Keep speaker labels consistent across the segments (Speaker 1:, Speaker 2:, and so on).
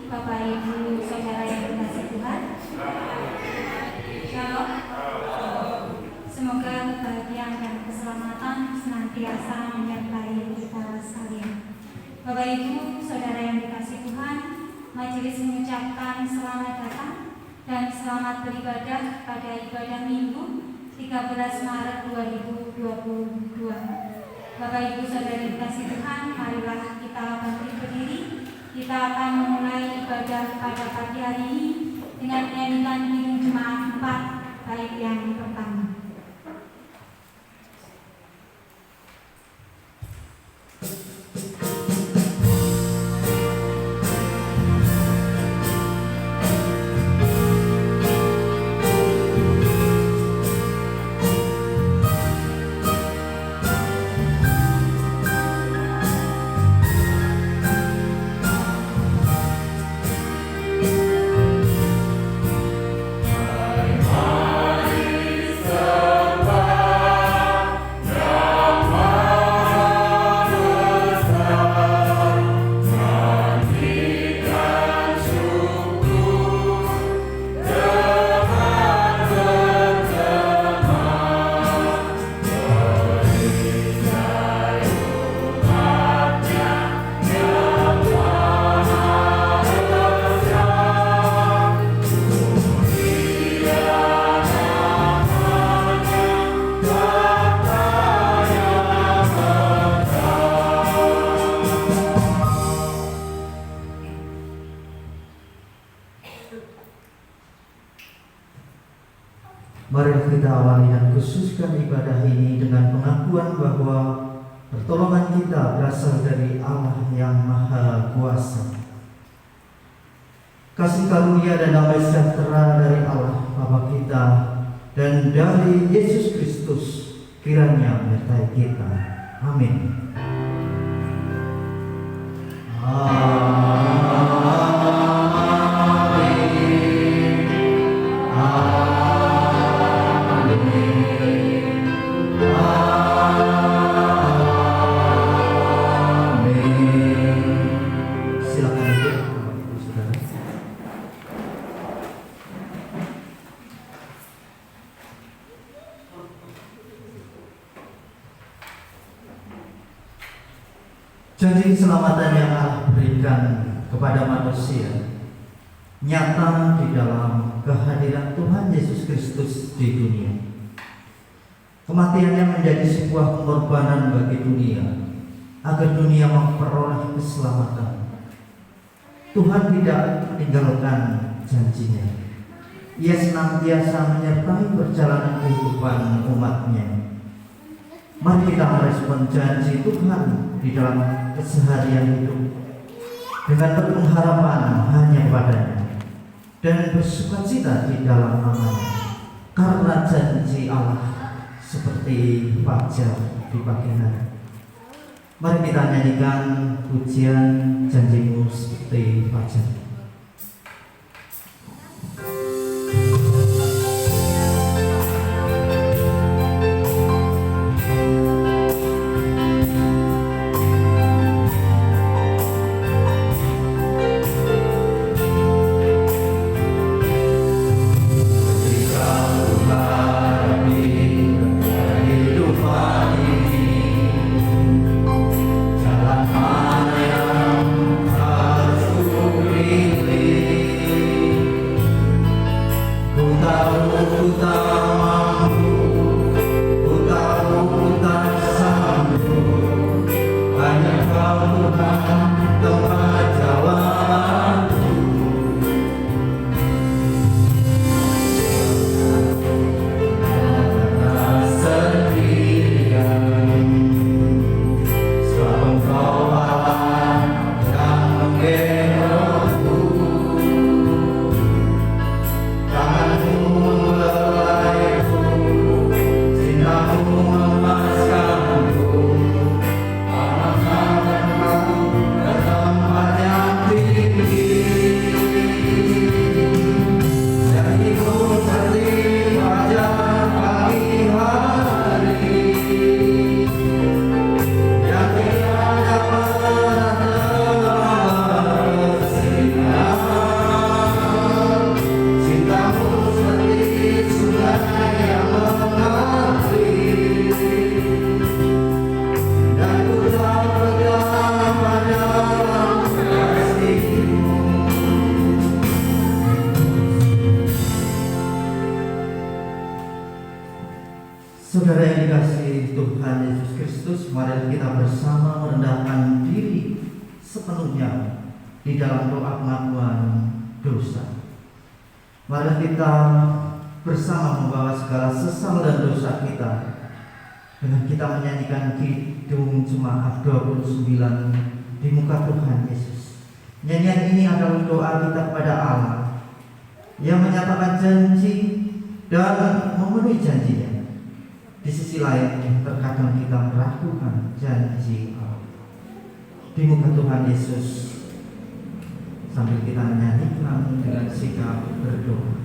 Speaker 1: Bapak Ibu Saudara yang dikasihi Tuhan. Shalom. Semoga kebahagiaan dan keselamatan senantiasa menyertai kita sekalian. Bapak Ibu Saudara yang dikasihi Tuhan, majelis mengucapkan selamat datang dan selamat beribadah pada ibadah Minggu 13 Maret 2022. Bapak Ibu Saudara dikasihi Tuhan, marilah kita bangkit berdiri. Kita akan memulai ibadah pada pagi hari ini dengan menyanyikan Kidung Jemaat 4 bait yang pertama.
Speaker 2: Mari kita awali dan khususkan ibadah ini dengan pengakuan bahwa pertolongan kita berasal dari Allah yang Maha Kuasa. Kasih karunia dan damai sejahtera dari Allah Bapa kita dan dari Yesus Kristus kiranya menyertai kita. Amin. Janji keselamatan yang Allah berikan kepada manusia nyata di dalam kehadiran Tuhan Yesus Kristus di dunia. Kematiannya menjadi sebuah pengorbanan bagi dunia agar dunia memperoleh keselamatan. Tuhan tidak meninggalkan janjinya. Ia senantiasa menyertai perjalanan kehidupan umatnya. Mari kita merespon janji Tuhan di dalam keseharian hidup dengan penuh harapan hanya padanya dan bersukacita di dalam namanya, karena janji Allah seperti fajar di pagi hari. Mari kita nyanyikan pujian Janjimu Seperti Fajar.
Speaker 3: Jalan mana yang harus
Speaker 2: Saudara yang dikasihi Tuhan Yesus Kristus, mari kita bersama merendahkan diri sepenuhnya di dalam doa pengakuan dosa. Mari kita bersama membawa segala sesal dan dosa kita dengan kita menyanyikan Kidung Jemaat 29 di muka Tuhan Yesus. Nyanyian ini adalah doa kita kepada Allah yang menyatakan janji dan memenuhi janjinya. Di sisi lain, terkadang kita meragukan janji Allah. Di muka Tuhan Yesus, sambil kita menyanyikan dengan sikap berdoa.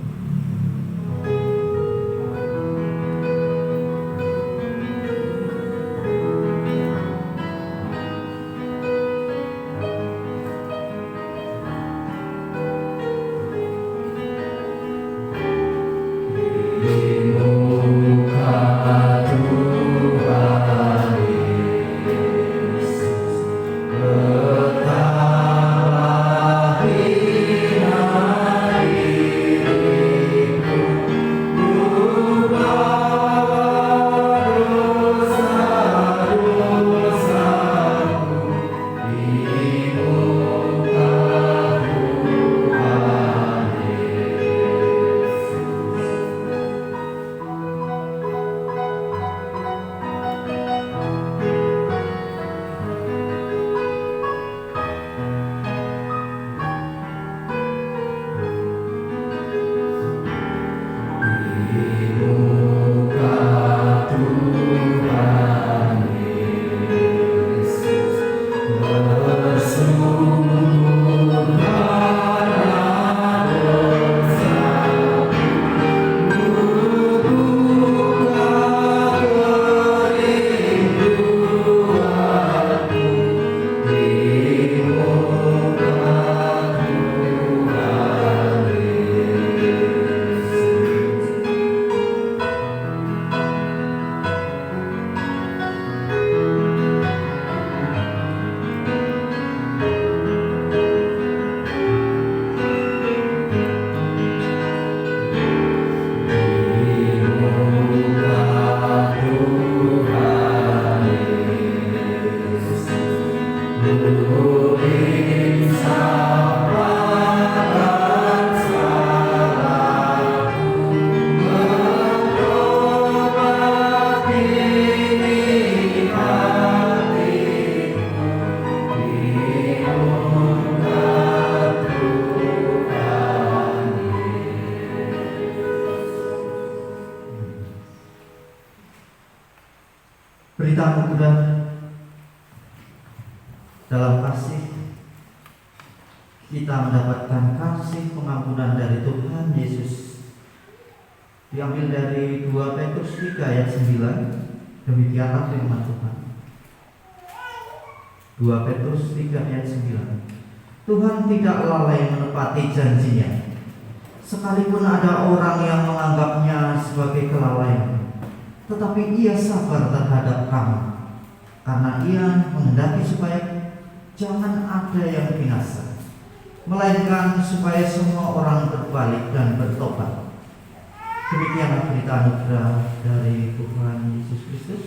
Speaker 2: Berita anugerah dalam kasih, kita mendapatkan kasih pengampunan dari Tuhan Yesus. Diambil dari 2 Petrus 3 ayat 9. Demikianlah firman Tuhan. 2 Petrus 3 ayat 9. Tuhan tidak lalai menepati janjinya, sekalipun ada orang yang menganggapnya sebagai kelalaian, tetapi Ia sabar terhadap kamu, karena Ia menghendaki supaya jangan ada yang binasa, melainkan supaya semua orang berbalik dan bertobat. Demikianlah berita anugerah dari Tuhan Yesus Kristus.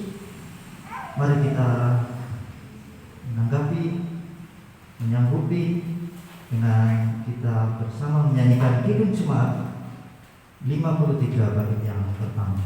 Speaker 2: Mari kita menanggapi, menyanggupi dengan kita bersama menyanyikan Kidung Jemaat 53 bait yang pertama.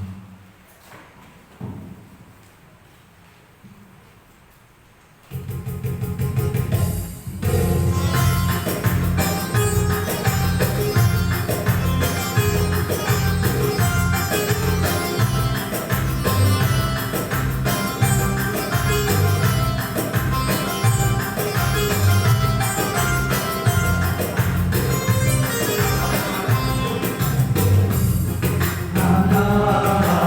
Speaker 3: Allah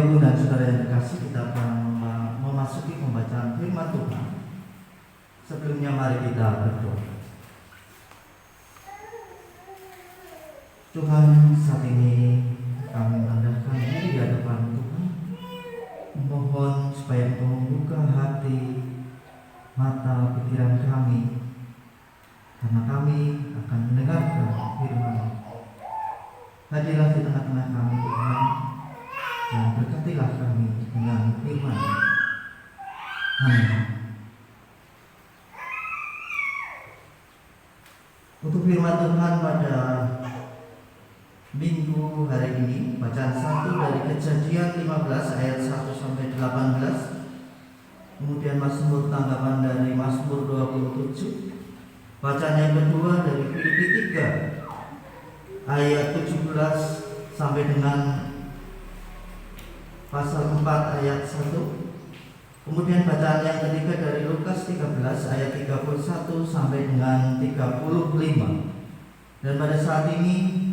Speaker 2: Bapak Ibu dan Saudara yang terkasih, kita akan memasuki pembacaan firman Tuhan. Sebelumnya mari kita berdoa. Tuhan, saat ini kami merendahkan diri di hadapan Tuhan, mohon supaya Engkau membuka hati, mata, pikiran kami, karena kami akan mendengarkan firman. Hadirlah di tengah-tengah kami Tuhan, dan berkatilah kami dengan firman. Amin. Untuk firman Tuhan pada minggu hari ini, bacaan 1 dari Kejadian 15 ayat 1 sampai 18. Kemudian Mazmur, tanggapan dari Mazmur 27. Bacaan yang kedua dari Filipi 3 ayat 17 sampai dengan pasal 4 ayat 1. Kemudian bacaan yang ketiga dari Lukas 13 ayat 31 sampai dengan 35. Dan pada saat ini,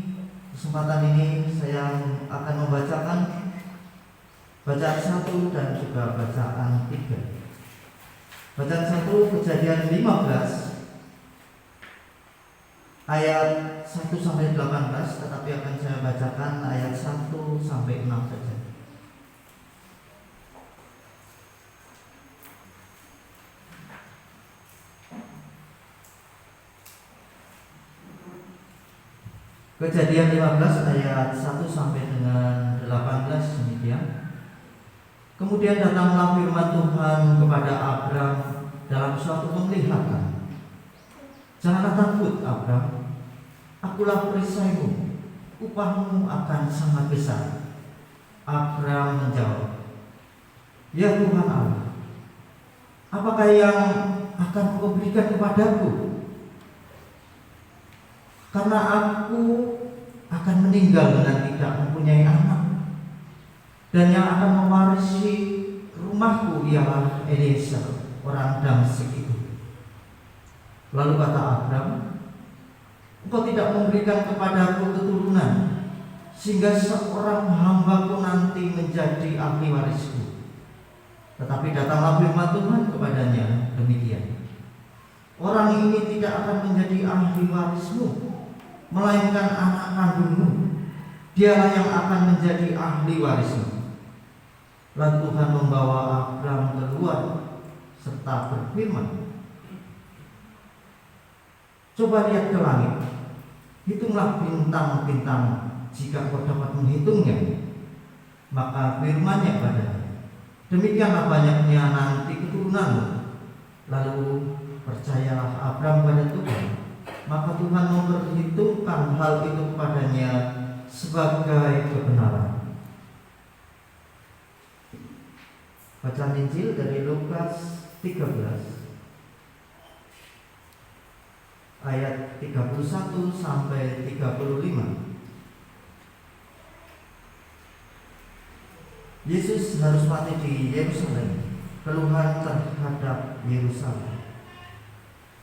Speaker 2: kesempatan ini saya akan membacakan bacaan 1 dan juga bacaan 3. Bacaan 1 Kejadian 15 ayat 1 sampai 18, tetapi akan saya bacakan ayat 1 sampai 6 saja. Kejadian 15 ayat 1 sampai dengan 18 demikian. Kemudian datanglah firman Tuhan kepada Abram dalam suatu penglihatan. Janganlah takut, Abram. Akulah perisaimu, upahmu akan sangat besar. Abram menjawab, ya Tuhan Allah, apakah yang akan Kau berikan kepadaku? Karena aku akan meninggal dengan tidak mempunyai anak, dan yang akan mewarisi rumahku ialah Eliezer, orang Damsyik itu. Lalu kata Abram, Engkau tidak memberikan kepadaku keturunan, sehingga seorang hambaku nanti menjadi ahli warisku. Tetapi datanglah firman Tuhan kepadanya demikian, orang ini tidak akan menjadi ahli warismu, melainkan anak kandungmu, dialah yang akan menjadi ahli warismu. Lalu Tuhan membawa Abram keluar serta berfirman, coba lihat ke langit, hitunglah bintang-bintang, jika kau dapat menghitungnya. Maka firman-Nya padanya, demikianlah banyaknya nanti keturunanmu. Lalu percayalah Abram pada Tuhan, maka Tuhan memperhitungkan hal itu kepadanya sebagai kebenaran. Bacaan Injil dari Lukas 13 ayat 31 sampai 35. Yesus harus mati di Yerusalem. Keluhan terhadap Yerusalem.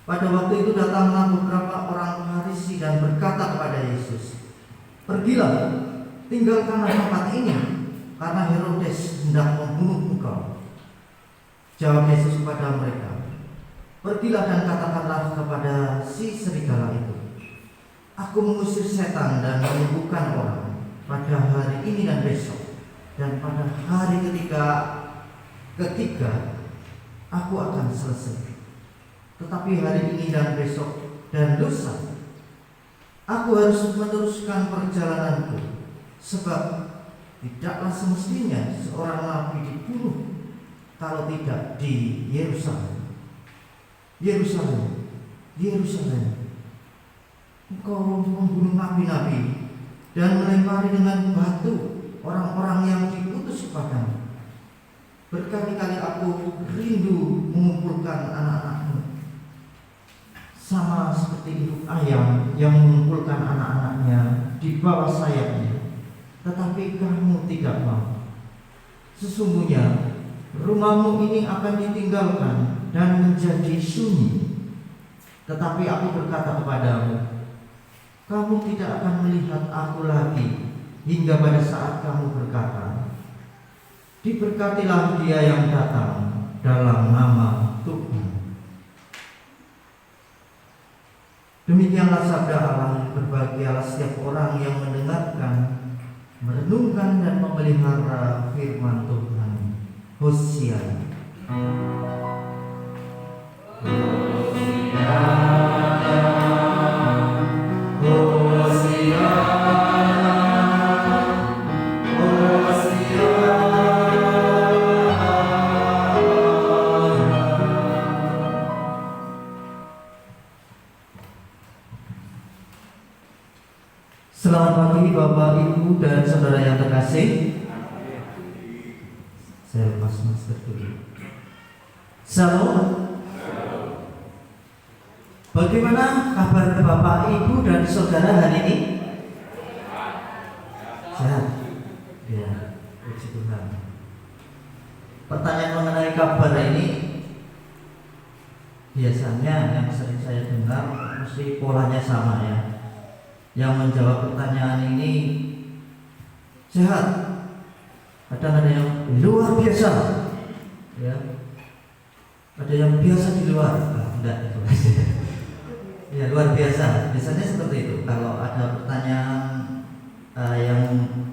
Speaker 2: Pada waktu itu datanglah beberapa orang Farisi dan berkata kepada Yesus, pergilah, tinggalkanlah tempat ini, karena Herodes hendak membunuh engkau. Jawab Yesus kepada mereka, pergilah dan katakanlah kepada si serigala itu, aku mengusir setan dan menyembuhkan orang pada hari ini dan besok, dan pada hari ketiga aku akan selesai. Tetapi hari ini dan besok dan lusa aku harus meneruskan perjalananku, sebab tidaklah semestinya seorang nabi dibunuh kalau tidak di Yerusalem. Yerusalem, Yerusalem, engkau membunuh nabi-nabi dan melempari dengan batu orang-orang yang diutus kepadamu. Berkali-kali aku rindu mengumpulkan anak-anakmu, sama seperti induk ayam yang mengumpulkan anak-anaknya di bawah sayapnya, tetapi kamu tidak mau. Sesungguhnya rumahmu ini akan ditinggalkan dan menjadi sunyi. Tetapi aku berkata kepadamu, kamu tidak akan melihat aku lagi hingga pada saat kamu berkata, Diberkatilah dia yang datang dalam nama Tuhan. Demikianlah sabda Allah yang berbahagialah setiap orang yang mendengarkan, merenungkan dan memelihara firman Tuhan. Hosiana. Selamat pagi Bapak, Ibu, dan saudara yang terkasih. Saya lepas masker dulu. Shalom. Bagaimana kabar Bapak, Ibu, dan saudara hari ini? Sehat? Ya, puji Tuhan. Pertanyaan mengenai kabar ini biasanya yang sering saya dengar mesti polanya sama ya. Yang menjawab pertanyaan ini sehat, kadang ada yang luar biasa, ya, ada yang biasa di luar, enggak itu aja. Ya luar biasa, biasanya seperti itu. Kalau ada pertanyaan yang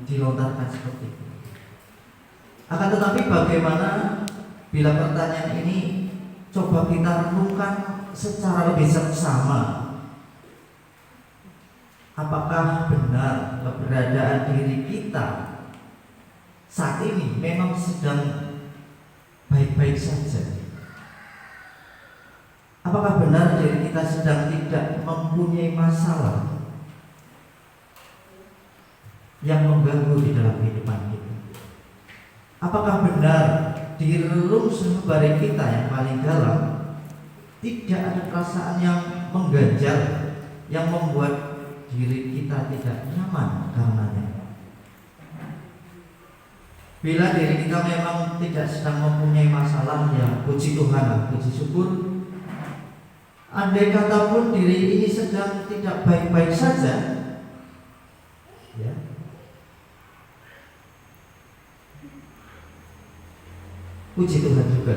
Speaker 2: dilontarkan seperti itu. Akan tetapi bagaimana bila pertanyaan ini coba kita renungkan secara lebih seksama? Apakah benar keberadaan diri kita saat ini memang sedang baik-baik saja? Apakah benar diri kita sedang tidak mempunyai masalah yang mengganggu di dalam kehidupan kita? Apakah benar di relung sanubari kita yang paling dalam tidak ada perasaan yang mengganjal, yang membuat diri kita tidak nyaman karenanya? Bila diri kita memang tidak sedang mempunyai masalah, ya puji Tuhan, puji syukur. Andai kata pun diri ini sedang tidak baik-baik saja, ya, puji Tuhan juga.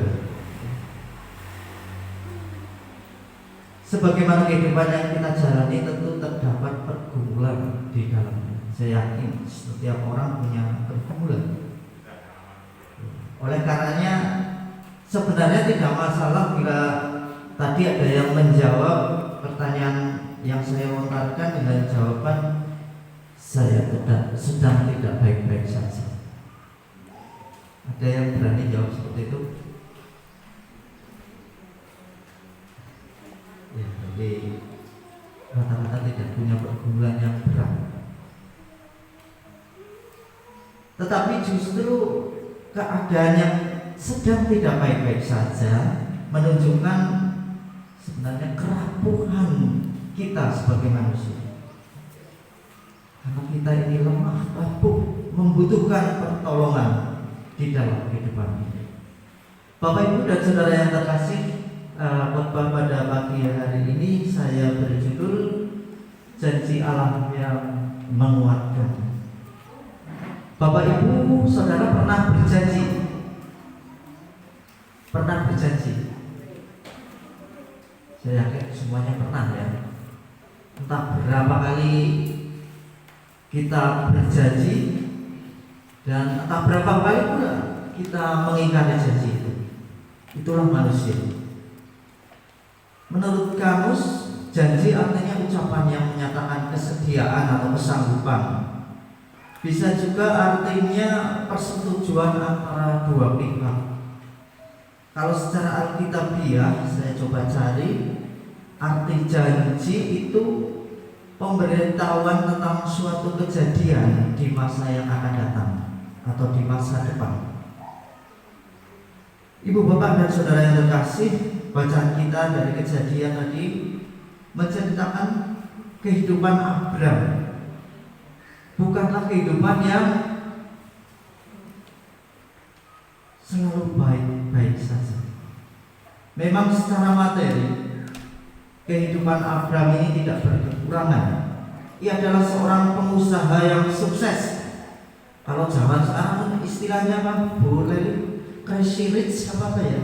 Speaker 2: Sebagaimana kehidupan yang kita jalani tentu terdapat pergumulan di dalamnya. Saya yakin setiap orang punya pergumulan. Oleh karenanya sebenarnya tidak masalah bila tadi ada yang menjawab pertanyaan yang saya lontarkan dengan jawaban saya sedang tidak baik-baik saja. Ada yang berani jawab seperti itu? Ya, jadi rata-rata tidak punya pergumulan yang berat. Tetapi justru keadaan yang sedang tidak baik-baik saja menunjukkan sebenarnya kerapuhan kita sebagai manusia. Karena kita ini lemah, rapuh, membutuhkan pertolongan di dalam kehidupan ini. Bapak, Ibu, dan saudara yang terkasih, khotbah pada pagi hari ini saya beri judul Janji Allah yang Menguatkan. Bapak, Ibu, saudara pernah berjanji? Pernah berjanji? Saya yakin semuanya pernah ya. Entah berapa kali kita berjanji dan entah berapa kali pula kita mengingkari janji itu. Itulah manusia. Menurut kamus, janji artinya ucapan yang menyatakan kesediaan atau kesanggupan. Bisa juga artinya persetujuan antara dua pihak. Kalau secara alkitabiah saya coba cari, arti janji itu pemberitahuan tentang suatu kejadian di masa yang akan datang atau di masa depan. Ibu, bapak, dan saudara yang terkasih, bacaan kita dari Kejadian tadi menceritakan kehidupan Abraham. Bukanlah kehidupan yang selalu baik-baik saja. Memang secara materi kehidupan Abraham ini tidak berkekurangan. Ia adalah seorang pengusaha yang sukses. Kalau zaman sekarang istilahnya apa? Boleh crazy rich apa ya?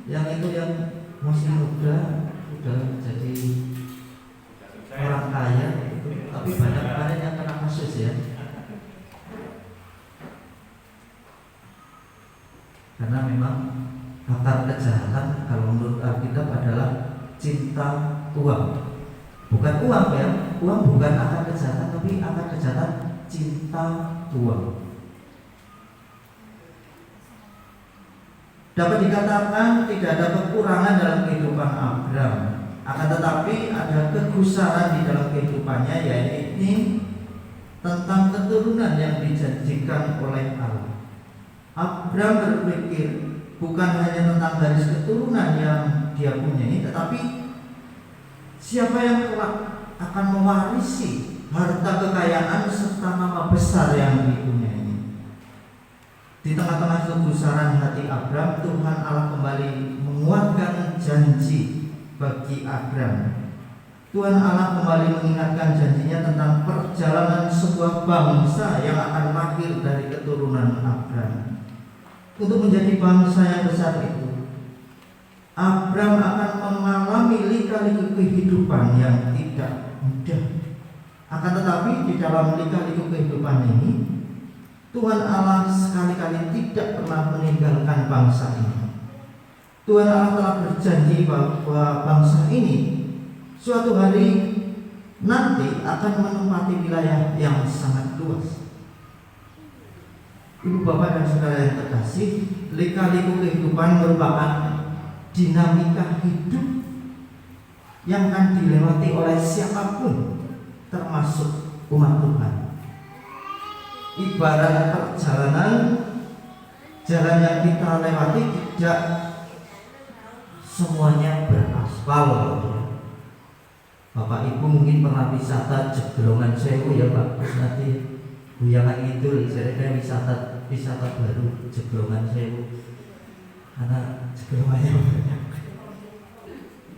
Speaker 2: Yang itu yang masih muda udah jadi orang kaya itu, tapi banyak kemarin yang kena kasus ya. Karena memang akar kejahatan kalau menurut Alkitab adalah cinta uang. Bukan uang ya, uang bukan akar kejahatan, tapi akar kejahatan cinta uang. Dapat dikatakan tidak ada kekurangan dalam kehidupan Abraham, akan tetapi ada kegusaran di dalam kehidupannya, yaitu tentang keturunan yang dijanjikan oleh Allah. Abraham berpikir bukan hanya tentang garis keturunan yang dia punyai, tetapi siapa yang kelak akan mewarisi harta kekayaan serta nama besar yang dipunyai. Di tengah-tengah kegusaran hati Abraham, Tuhan Allah kembali menguatkan janji bagi Abraham. Tuhan Allah kembali mengingatkan janjinya tentang perjalanan sebuah bangsa yang akan lahir dari keturunan Abraham. Untuk menjadi bangsa yang besar itu, Abraham akan mengalami lika-liku kehidupan yang tidak mudah. Akan tetapi di dalam lika-liku kehidupan ini, Tuhan Allah sekali-kali tidak pernah meninggalkan bangsa ini. Tuhan Allah telah berjanji bahwa bangsa ini suatu hari nanti akan menempati wilayah yang sangat luas. Ibu bapak dan saudara yang terkasih, lika-liku kehidupan merupakan dinamika hidup yang akan dilewati oleh siapapun, termasuk umat Tuhan. Ibarat perjalanan, jalan yang kita lewati tidak semuanya beraspal. Bapak Ibu mungkin pernah wisata Jeglongan Sewu ya Pak, nanti Buyangan Kidul, saya wisata baru Jeglongan Sewu. Karena jeglongannya banyak,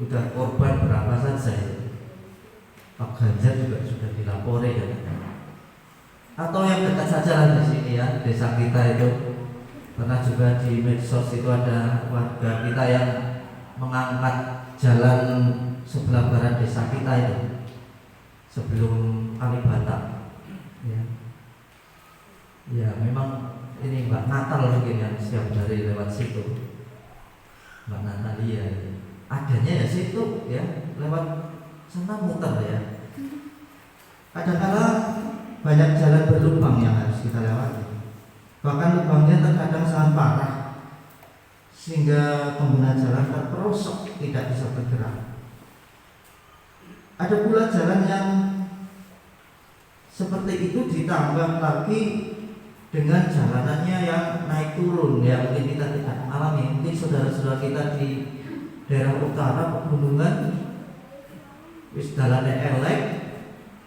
Speaker 2: udah korban berapa saja ya. Pak Ganjar juga sudah dilapori ya. Atau yang dekat saja lah di sini ya, desa kita itu pernah juga di medsos itu ada warga kita yang mengangkat jalan sebelah barat desa kita itu sebelum Kalibata. Ya memang ini Mbak Natal mungkin yang setiap hari lewat situ, Mbak Natalia adanya ya situ ya, lewat sana muter ya. Kadang-kadang banyak jalan berlubang yang harus kita lewati. Bahkan lubangnya terkadang sangat parah, sehingga pengguna jalan terperosok tidak bisa bergerak. Ada pula jalan yang seperti itu ditambah lagi dengan jalanannya yang naik turun, ya mungkin kita tidak alami. Mungkin saudara-saudara kita di daerah utara pegunungan wis dalannya elek,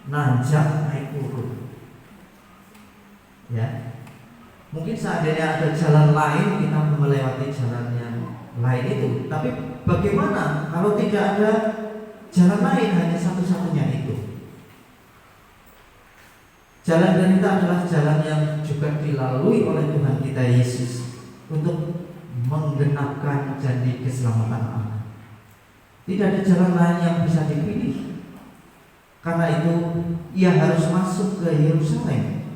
Speaker 2: nanjak naik turun. Ya, mungkin seandainya ada jalan lain kita melewati jalan yang lain itu. Tapi bagaimana kalau tidak ada jalan lain, hanya satu-satunya itu? Jalan dan kita adalah jalan yang juga dilalui oleh Tuhan kita Yesus untuk menggenapkan janji keselamatan Allah. Tidak ada jalan lain yang bisa dipilih. Karena itu ia harus masuk ke Yerusalem,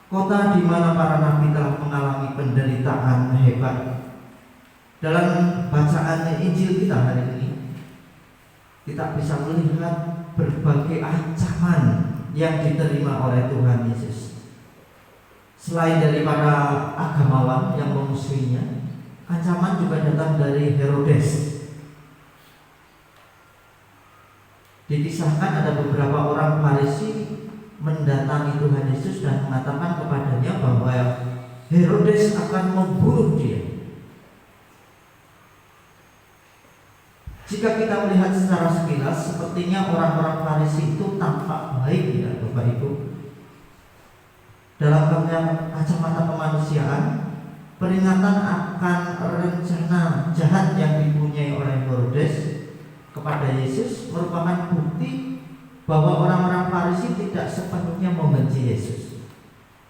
Speaker 2: kota di mana para nabi telah mengalami penderitaan hebat. Dalam bacaan Injil kita hari ini, kita bisa melihat berbagai ancaman yang diterima oleh Tuhan Yesus. Selain daripada agamawan yang memusuhinya, ancaman juga datang dari Herodes. Dikisahkan ada beberapa orang Farisi mendatangi Tuhan Yesus dan mengatakan kepadanya bahwa Herodes akan membunuh dia. Jika kita melihat secara sekilas, sepertinya orang-orang Farisi itu tampak baik ya Bapak Ibu. Dalam kacamata kemanusiaan, peringatan akan rencana jahat yang dipunyai oleh Herodes kepada Yesus merupakan bukti bahwa orang-orang Farisi tidak sepenuhnya membenci Yesus.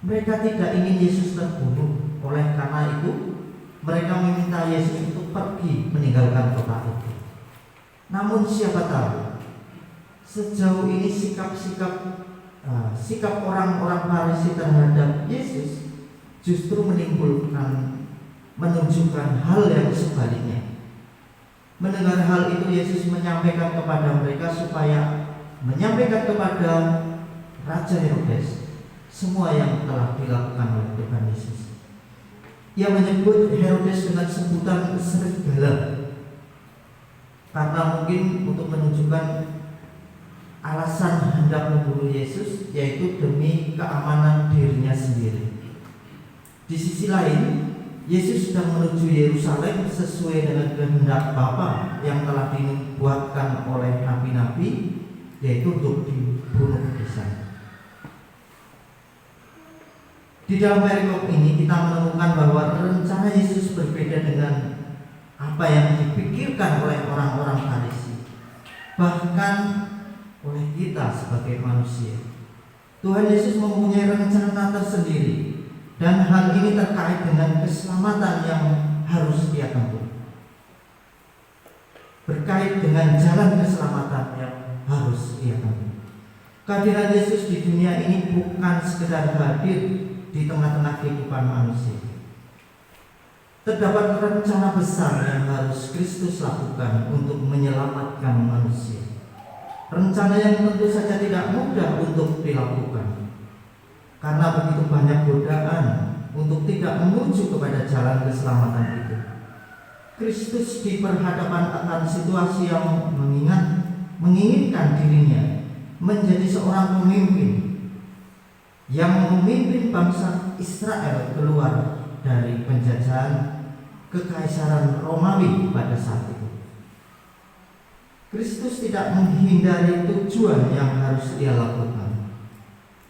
Speaker 2: Mereka tidak ingin Yesus terbunuh. Oleh karena itu, mereka meminta Yesus untuk pergi meninggalkan kota itu. Namun siapa tahu, sejauh ini sikap orang-orang Farisi terhadap Yesus justru menunjukkan hal yang sebaliknya. Mendengar hal itu, Yesus menyampaikan kepada mereka supaya menyampaikan kepada Raja Herodes semua yang telah dilakukan oleh Tuhan Yesus. Ia menyebut Herodes dengan sebutan serigala karena mungkin untuk menunjukkan alasan hendak membunuh Yesus, yaitu demi keamanan dirinya sendiri. Di sisi lain, Yesus sedang menuju Yerusalem sesuai dengan kehendak Bapa yang telah dibuatkan oleh nabi-nabi, yaitu untuk dibunuh di sana. Di dalam perikop ini kita menemukan bahwa rencana Yesus berbeda dengan apa yang dipikirkan oleh orang-orang Farisi, bahkan oleh kita sebagai manusia. Tuhan Yesus mempunyai rencana tersendiri, dan hal ini terkait dengan keselamatan yang harus dia tempuh, berkait dengan jalan keselamatan yang harus dia tempuh. Kehadiran Yesus di dunia ini bukan sekedar hadir di tengah-tengah kehidupan manusia. Terdapat rencana besar yang harus Kristus lakukan untuk menyelamatkan manusia. Rencana yang tentu saja tidak mudah untuk dilakukan, karena begitu banyak godaan untuk tidak menuju kepada jalan keselamatan itu. Kristus diperhadapkan akan situasi yang menginginkan dirinya menjadi seorang pemimpin yang memimpin bangsa Israel keluar dari penjajahan kekaisaran Romawi pada saat itu. Kristus tidak menghindari tujuan yang harus dia lakukan.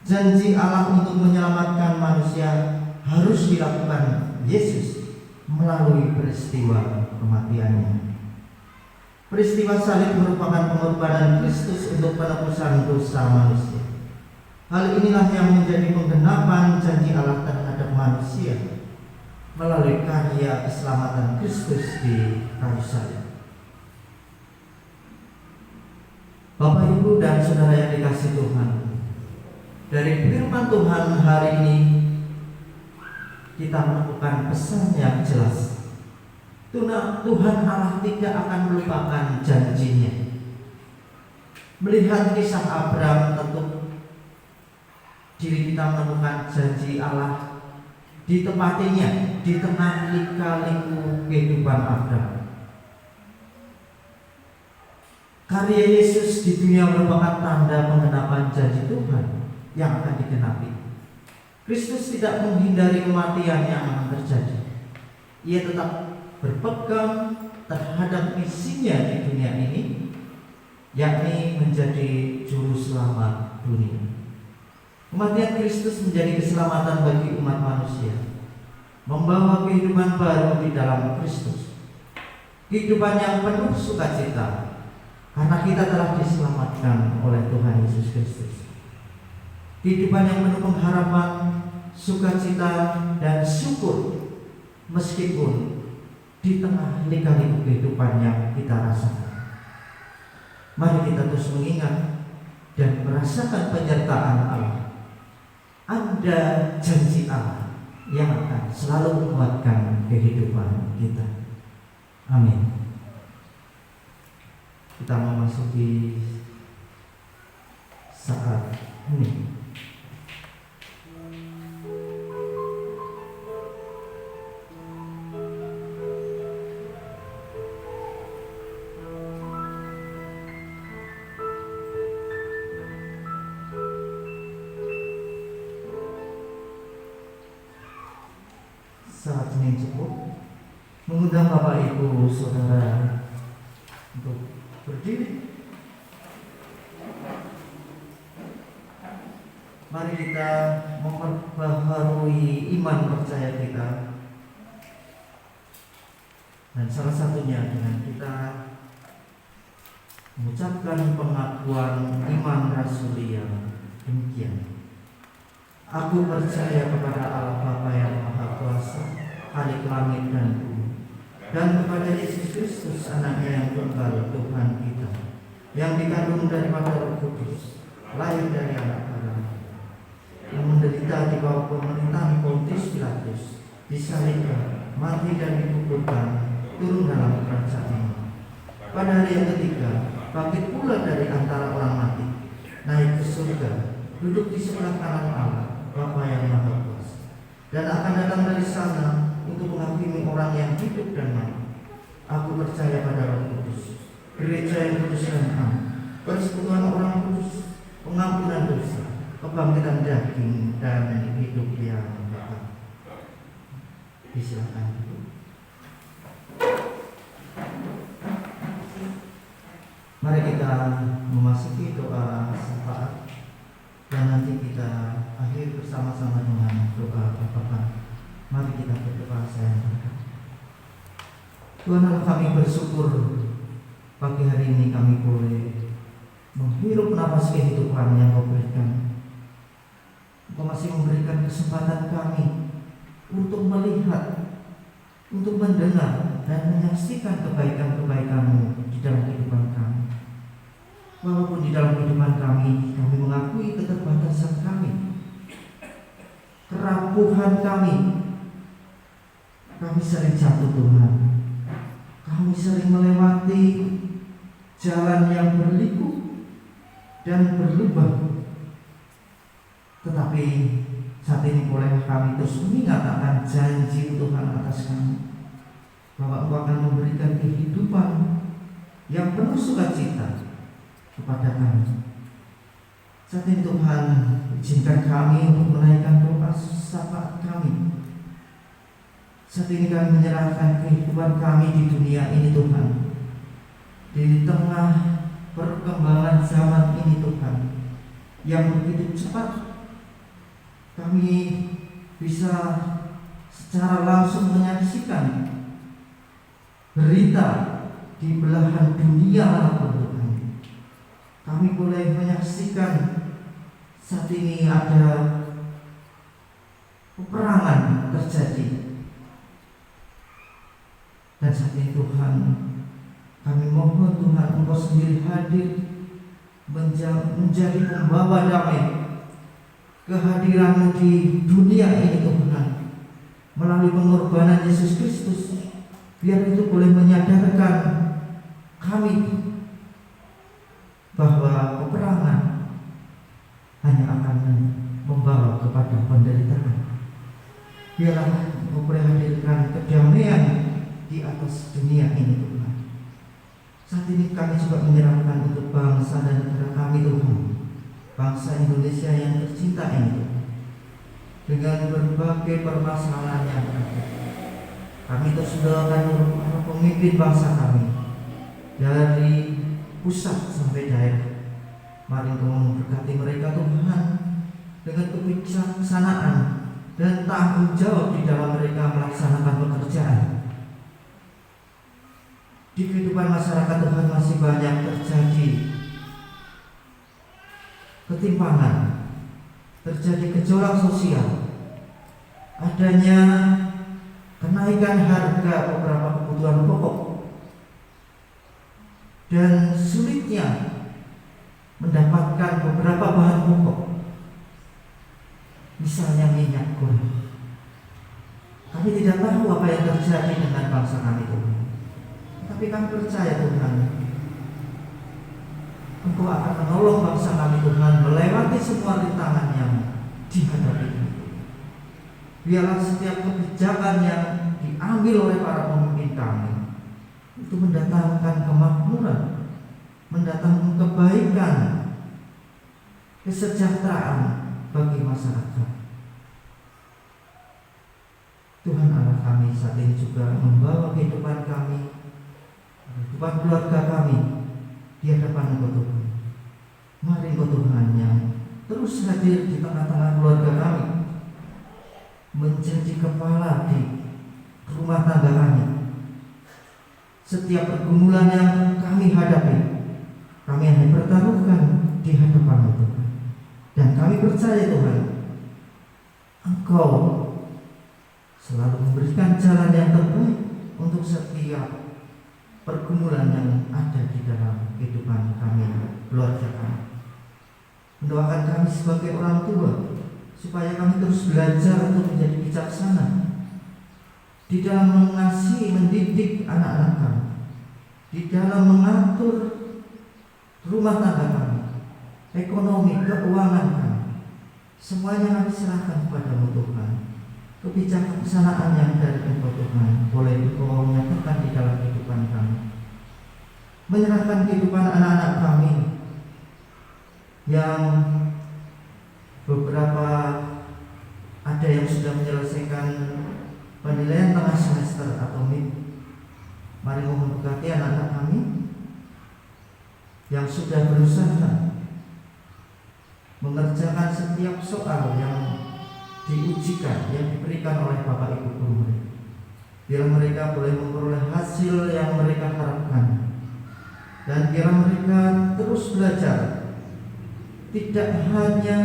Speaker 2: Janji Allah untuk menyelamatkan manusia harus dilakukan Yesus melalui peristiwa kematiannya. Peristiwa salib merupakan pengorbanan Kristus untuk penebusan dosa manusia. Hal inilah yang menjadi penggenapan janji Allah terhadap manusia melalui karya keselamatan Kristus di kayu salib. Bapak, Ibu, dan saudara yang dikasihi Tuhan, dari firman Tuhan hari ini kita menemukan pesan yang jelas. Tuhan Allah tidak akan melupakan janjinya. Melihat kisah Abraham, tentu diri kita menemukan janji Allah ditepatinya di tengah lika-liku kehidupan Abraham. Karya Yesus di dunia merupakan tanda penggenapan janji Tuhan yang akan digenapi. Kristus tidak menghindari kematian yang akan terjadi. Ia tetap berpegang terhadap misinya di dunia ini, yakni menjadi juru selamat dunia. Kematian Kristus menjadi keselamatan bagi umat manusia, membawa kehidupan baru di dalam Kristus, kehidupan yang penuh sukacita, karena kita telah diselamatkan oleh Tuhan Yesus Kristus. Kehidupan yang penuh pengharapan, sukacita, dan syukur, meskipun di tengah lika-liku kehidupan yang kita rasakan. Mari kita terus mengingat dan merasakan penyertaan Allah. Ada janji Allah yang akan selalu menguatkan kehidupan kita. Amin. Kita memasuki saat ini. Saat ini cukup mengundang Bapak, Ibu, Saudara untuk berdiri. Mari kita memperbaharui iman percaya kita, dan salah satunya dengan kita mengucapkan pengakuan iman rasuli yang demikian. Aku percaya kepada Allah Bapa yang Maha Kuasa, Khalik langit dan bumi, dan kepada Yesus Kristus, Anaknya yang tunggal, Tuhan kita, yang dikandung daripada Roh Kudus, lahir dari anak haram, yang menderita di bawah pemerintahan Pontius Pilatus, disalibkan, mati dan dikuburkan, turun dalam kerajaan. Pada hari yang ketiga, bangkit pula dari antara orang mati, naik ke surga, duduk di sebelah kanan Allah Bapa yang Maha Kuasa, dan akan datang dari sana untuk menghakimi orang yang hidup dan mati. Aku percaya pada Roh Kudus, gereja yang kudus dan am, persekutuan orang kudus, pengampunan dosa, kebangkitan daging, dan hidup yang kekal. Disilakan dulu. Mari kita memasuki doa syafaat, dan nanti kita akhir bersama-sama dengan doa Bapa. Mari kita berdoa. Saya berdoa. Tuhan Allah, kami bersyukur pagi hari ini kami boleh menghirup nafas kehidupan yang Kau berikan. Kau masih memberikan kesempatan kami untuk melihat, untuk mendengar dan menyaksikan kebaikan-kebaikan-Mu di dalam kehidupan kami. Walaupun di dalam kehidupan kami mengakui keterbatasan kami, kerapuhan kami sering jatuh Tuhan. Kami sering melewati jalan yang berliku dan berlubang. Tetapi saat ini boleh kami terus mengingat akan janji Tuhan atas kami, bahwa Engkau akan memberikan kehidupan yang penuh sukacita kepada kami. Saat ini Tuhan, izinkan kami untuk menaikkan doa syafaat kami. Saat ini kami menyerahkan kehidupan kami di dunia ini Tuhan. Di tengah perkembangan zaman ini Tuhan, yang begitu cepat, kami bisa secara langsung menyaksikan berita di belahan dunia manapun Tuhan. Kami boleh menyaksikan saat ini ada peperangan terjadi. Dan saat ini Tuhan, kami mohon Tuhan Engkau sendiri hadir menjadi pembawa damai. Kehadiran-Mu di dunia ini Tuhan, melalui pengorbanan Yesus Kristus, biar itu boleh menyadarkan kami bahwa peperangan hanya akan membawa kepada penderitaan. Biarlah Engkau boleh hadirkan kedamaian di atas dunia ini Tuhan. Saat ini kami juga menyerahkan untuk bangsa dan negara kami Tuhan, bangsa Indonesia yang tercinta ini Tuhan, dengan berbagai permasalahan yang ada. Kami terus mendoakan para pemimpin bangsa kami dari pusat sampai daerah. Mari Engkau memberkati mereka Tuhan, dengan kebijaksanaan dan tanggung jawab di dalam mereka melaksanakan pekerjaan. Di kehidupan masyarakat Tuhan masih banyak terjadi ketimpangan, terjadi gejolak sosial, adanya kenaikan harga beberapa kebutuhan pokok, dan sulitnya mendapatkan beberapa bahan pokok, misalnya minyak goreng. Kami tidak tahu apa yang terjadi dengan bangsa kami Tuhan, tapi kami percaya Tuhan, Engkau akan menolong bangsa kami Tuhan melewati semua rintangan yang dihadapi. Biarlah setiap kebijakan yang diambil oleh para pemimpin kami itu mendatangkan kemakmuran, mendatangkan kebaikan, kesejahteraan bagi masyarakat. Tuhan Allah kami saat ini juga membawa kehidupan kami, kehidupan keluarga kami di hadapan Engkau Tuhan. Mari Engkau Tuhan yang terus hadir di tengah-tengah keluarga kami, menjadi kepala di rumah tangga kami. Setiap pergumulan yang kami hadapi, kami hanya pertaruhkan di hadapan Tuhan. Dan kami percaya Tuhan, Engkau selalu memberikan jalan yang terbaik untuk setiap pergumulan yang ada di dalam kehidupan kami, keluarga kami. Mendoakan kami sebagai orang tua supaya kami terus belajar untuk menjadi bijaksana di dalam mengasihi, mendidik anak-anak kami, di dalam mengatur rumah tangga kami, ekonomi, keuangan kami. Semuanya kami serahkan kepada-Mu Tuhan. Kebijaksanaan yang dari Engkau Tuhan boleh Engkau nyatakan di dalam kehidupan kami. Menyerahkan kehidupan anak-anak kami yang beberapa ada yang sudah menyelesaikan penilaian tengah semester atau mid. Mari memberkati anak-anak kami yang sudah berusaha mengerjakan setiap soal yang diujikan, yang diberikan oleh Bapak Ibu guru mereka. Biar mereka boleh memperoleh hasil yang mereka harapkan, dan biar mereka terus belajar, tidak hanya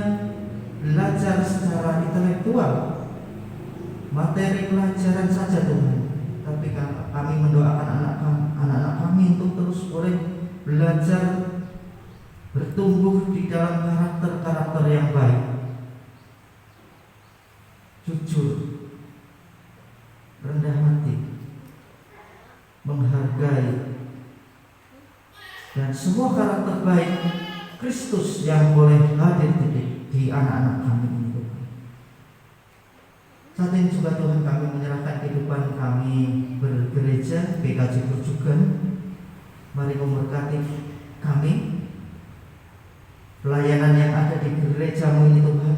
Speaker 2: belajar secara intelektual, materi pelajaran saja Tuhan, tapi kami mendoakan anak-anak kami untuk terus boleh belajar bertumbuh di dalam karakter-karakter yang baik, jujur, rendah hati, menghargai, dan semua karakter baik Kristus yang boleh hadir di anak-anak kami itu. Saat ini juga Tuhan, kami menyerahkan kehidupan kami bergereja PKJ Grojogan. Mari memberkati kami, pelayanan yang ada di gereja-Mu ini Tuhan,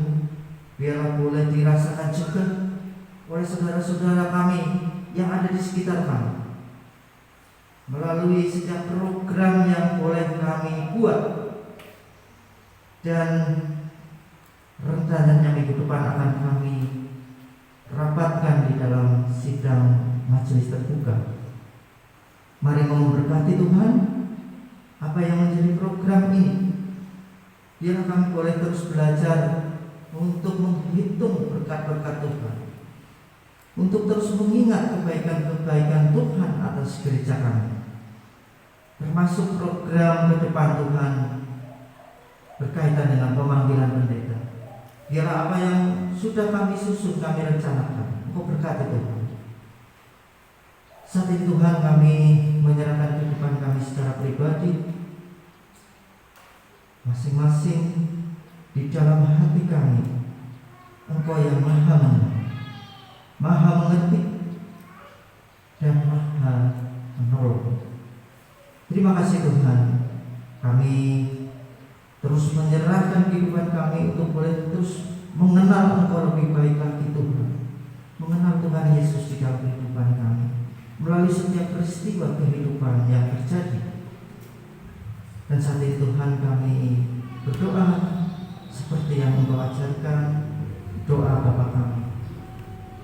Speaker 2: biarlah boleh dirasakan juga oleh saudara-saudara kami yang ada di sekitar kami, melalui setiap program yang boleh kami buat, dan rencananya minggu depan akan kami rapatkan di dalam sidang majelis terbuka. Mari memberkati Tuhan apa yang menjadi program ini. Biar kami boleh terus belajar untuk menghitung berkat-berkat Tuhan, untuk terus mengingat kebaikan-kebaikan Tuhan atas gereja kami, termasuk program ke depan Tuhan berkaitan dengan pemanggilan pendeta. Biarlah apa yang sudah kami susun, kami rencanakan, Engkau berkati Tuhan. Saat ini Tuhan, kami menyerahkan kehidupan kami secara pribadi, masing-masing di dalam hati kami. Engkau yang maha mendengar, maha mengerti, dan maha menolong. Terima kasih Tuhan, kami terus menyerahkan kehidupan kami untuk boleh terus mengenal Engkau lebih baik lagi Tuhan, mengenal Tuhan Yesus di dalam kehidupan kami melalui setiap peristiwa kehidupan yang terjadi. Dan saat ini Tuhan, kami berdoa seperti yang Engkau ajarkan, doa Bapa kami.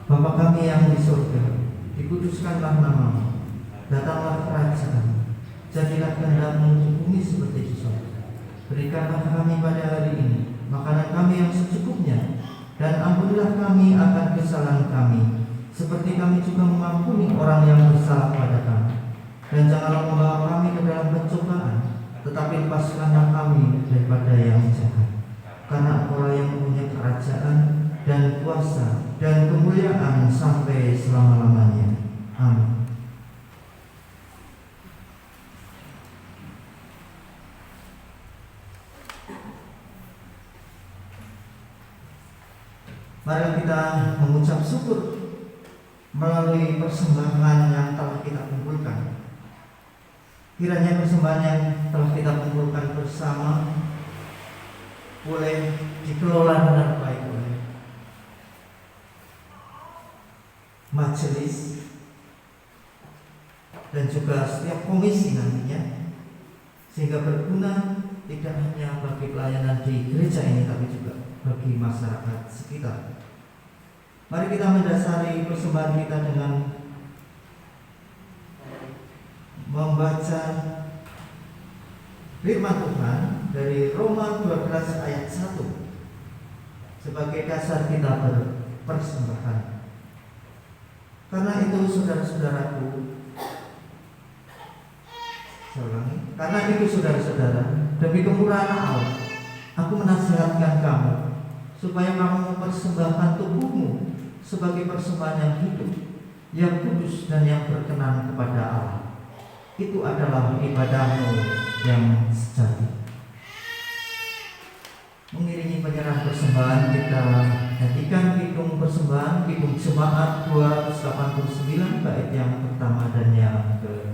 Speaker 2: Bapa kami yang di surga, dikuduskanlah nama-Mu, datanglah kerajaan-Mu, jadilah kehendak-Mu di bumi seperti di surga. Berikanlah kami pada hari ini makanan kami yang secukupnya, dan ampunilah kami akan kesalahan kami, seperti kami juga mengampuni orang yang bersalah pada kami. Dan janganlah membawa kami ke dalam pencobaan, tetapi lepaskanlah kami daripada yang jahat. Karena Engkau yang mempunyai kerajaan dan kuasa dan kemuliaan sampai selama-lamanya. Amin. Mari kita mengucap syukur melalui persembahan yang telah kita kumpulkan. Kiranya persembahan yang telah kita kumpulkan bersama boleh dikelola dengan baik oleh majelis dan juga setiap komisi nantinya, sehingga berguna tidak hanya bagi pelayanan di gereja ini, tapi juga bagi masyarakat sekitar. Mari kita mendasari persembahan kita dengan membaca firman Tuhan dari Roma 12 ayat 1 sebagai dasar kita persembahan. Karena itu saudara-saudaraku, karena itu saudara-saudara, demi kemurahan Allah, aku menasihatkan kamu supaya kamu mempersembahkan tubuhmu sebagai persembahan yang hidup, yang kudus dan yang berkenan kepada Allah. Itu adalah ibadahmu yang sejati. Mengiringi penyerahan persembahan, kita nyanyikan kidung persembahan, kidung jemaat 289 bait yang pertama dan yang kedua.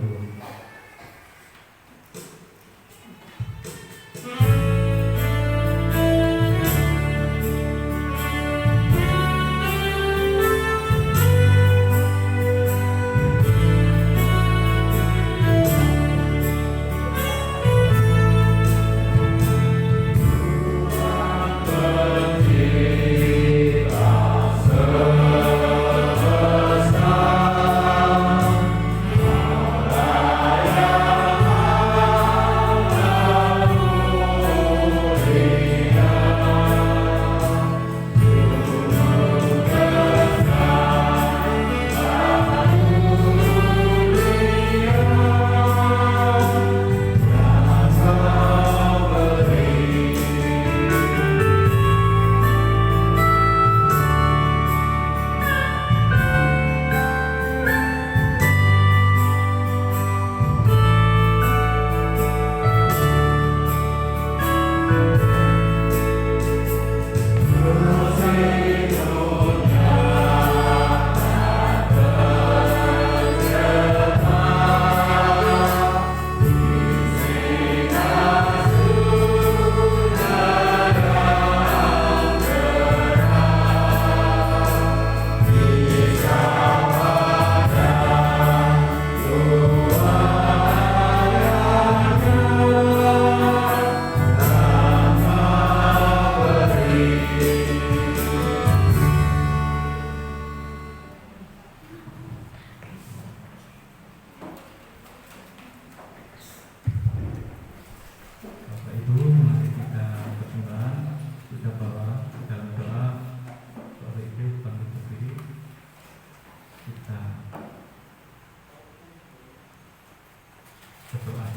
Speaker 3: berdoa.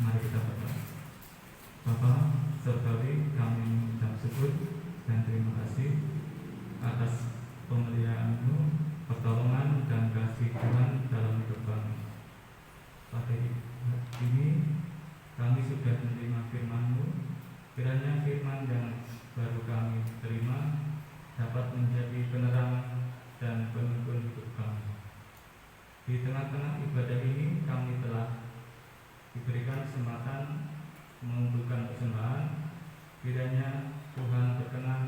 Speaker 3: Mari kita berdoa. Bapa surgawi, kami mengucap syukur dan terima kasih atas pemeliharaan-Mu, pertolongan dan kasih Tuhan dalam hidup kami. Pada ini kami sudah menerima firman-Mu. Kiranya firman yang baru kami terima dapat menjadi penerang dan penuntun hidup kami. Di tengah-tengah ibadah ini kami telah diberikan kesempatan mengumpulkan persembahan. Kiranya Tuhan berkenan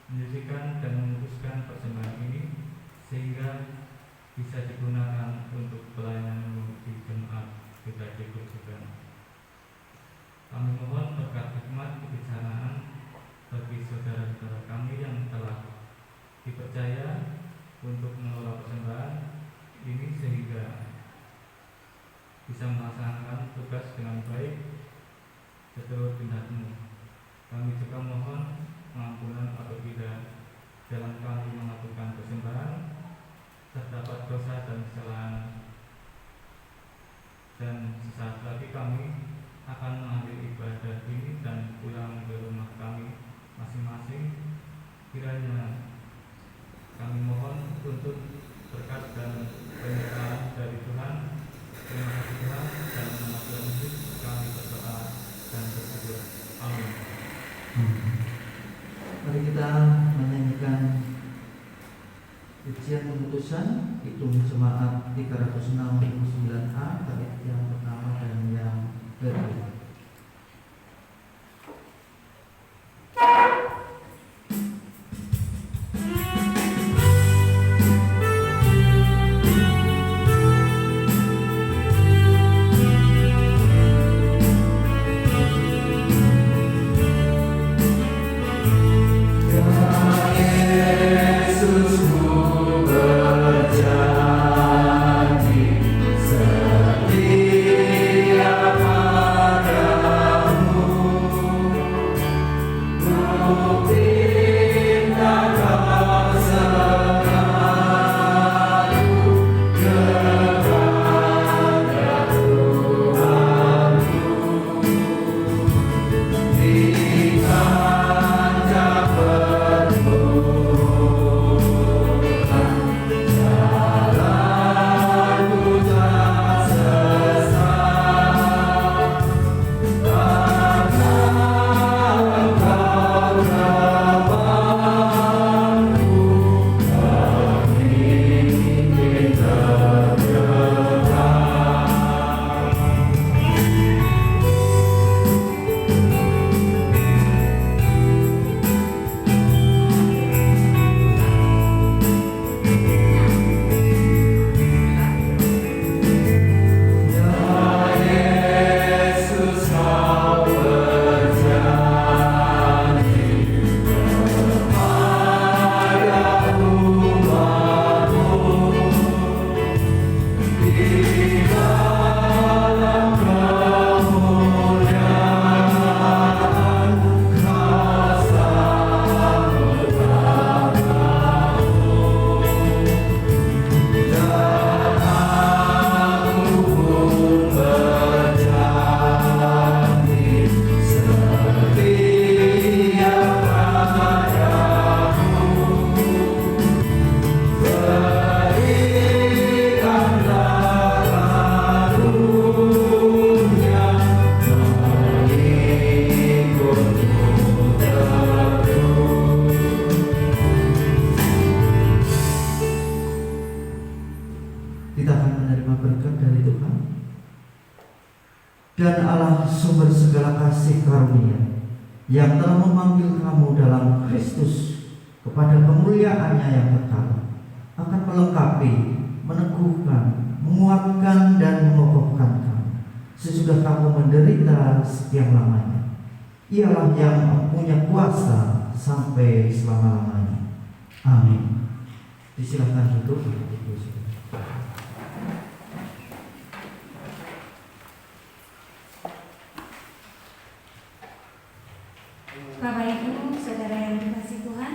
Speaker 3: menyucikan dan memutuskan persembahan ini sehingga bisa digunakan untuk pelayanan-Mu di jemaat GKJ Kursugan. Kami mohon berkat hikmat kebijaksanaan bagi saudara-saudara kami yang telah dipercaya untuk mengelola persembahan ini sehingga bisa melaksanakan tugas dengan baik seturut kehendak-Mu. Kami juga mohon pengampunan apabila dalam kami melakukan persembahan terdapat dosa dan kesalahan, dan sesaat lagi kami akan mengakhiri ibadah ini dan pulang ke rumah kami masing-masing. Kiranya kami mohon untuk berkat dan penyertaan dari Tuhan. Terima kasih Tuhan, dan nama Tuhan Yesus kami berdoa dan bersyukur. Amin.
Speaker 2: Mari kita menyanyikan ujian pemutusan Kidung Jemaat 369A bait yang pertama dan yang kedua.
Speaker 4: Terima kasih.
Speaker 2: kasih karunia yang telah memanggil kamu dalam Kristus kepada kemuliaannya yang kekal, akan melengkapi, meneguhkan, menguatkan, dan mengokohkan kamu sesudah kamu menderita sekian lamanya. Ialah yang mempunyai kuasa sampai selama-lamanya. Amin. Disilakan duduk.
Speaker 1: Bapak Ibu, saudara yang dikasihi Tuhan,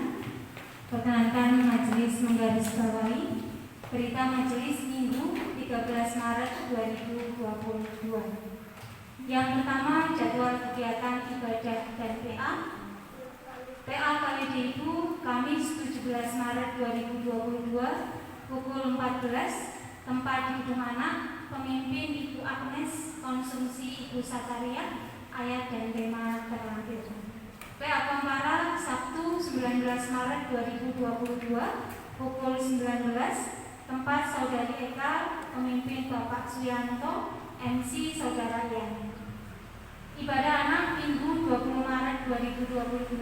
Speaker 1: perkenankan majelis menggarisbawahi berita majelis Minggu 13 Maret 2022. Yang pertama, jadwal kegiatan ibadah dan PA. PA KWD Ibu Kamis 17 Maret 2022 pukul 14, tempat di Gedung Anak, pemimpin Ibu Agnes, konsumsi Ibu Sataria, ayat dan tema terlampir. PA Kompara Sabtu 19 Maret 2022 pukul 19, tempat Saudari Eka, pemimpin Bapak Suyanto, MC Saudara Yani. Ibadah anak Minggu 20 Maret 2022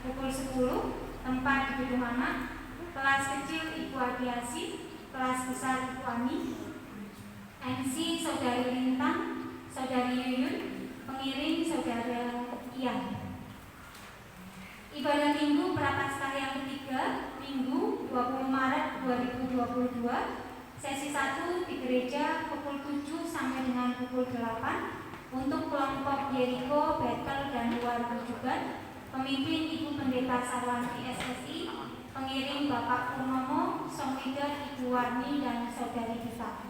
Speaker 1: pukul 10, tempat di Gedung Anak, kelas kecil Ibu Adiasi, kelas besar Ibu Ani, MC Saudari Lintang, Saudari Yuyun, pengiring Saudara Ian. Ibadah Minggu Prapaskah yang ketiga, Minggu 20 Maret 2022, sesi 1 di gereja pukul 7 sampai dengan pukul 8 untuk kelompok Yeriko, Betel, dan luar rujukan, pemimpin Ibu Pendeta Sarwanti SSI, pengiring Bapak Purnomo, song leader Ibu Warni dan Saudari Dita.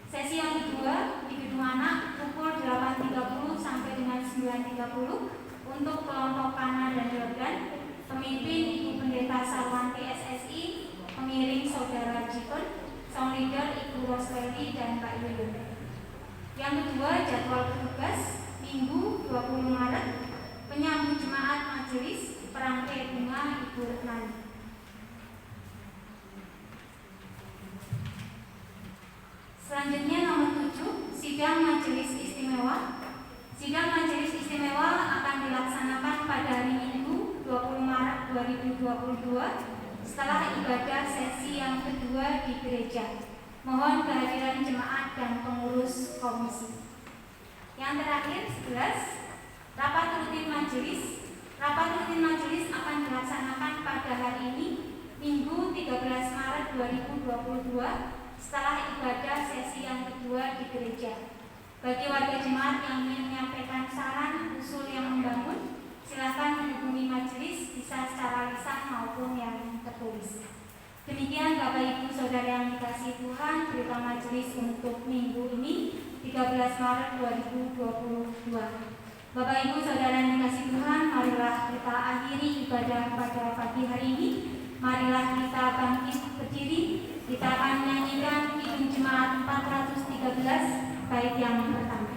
Speaker 1: Sesi yang kedua di Gedung Anak pukul 8.30 sampai dengan 9.30 untuk kelompok Kana dan Jordan, pemimpin Ibu Pendeta Sarwanti SSI, pengiring Saudara Jikon, song leader Ibu Rosleli dan Pak Yuyun. Yang kedua, jadwal tugas Minggu 20 Maret, penyambut jemaat majelis perangkai bunga Ibu Retnani. Selanjutnya nomor 7, sidang majelis istimewa. Sidang majelis istimewa akan dilaksanakan pada hari Minggu 20 Maret 2022 setelah ibadah sesi yang kedua di gereja. Mohon kehadiran jemaat dan pengurus komisi. Yang terakhir 11, rapat rutin majelis. Rapat rutin majelis akan dilaksanakan pada hari ini Minggu 13 Maret 2022 setelah ibadah sesi yang kedua di gereja. Bagi warga jemaat yang ingin menyampaikan saran, usul yang membangun, silakan menghubungi majelis bisa secara lisan maupun yang tertulis. Demikian Bapak Ibu Saudara yang dikasihi Tuhan, berita majelis untuk minggu ini 13 Maret 2022. Bapak Ibu Saudara yang dikasihi Tuhan, marilah kita akhiri ibadah pada pagi hari ini. Marilah kita bangkit berdiri. Kita akan menyanyikan Kidung Jemaat 413 bait yang pertama.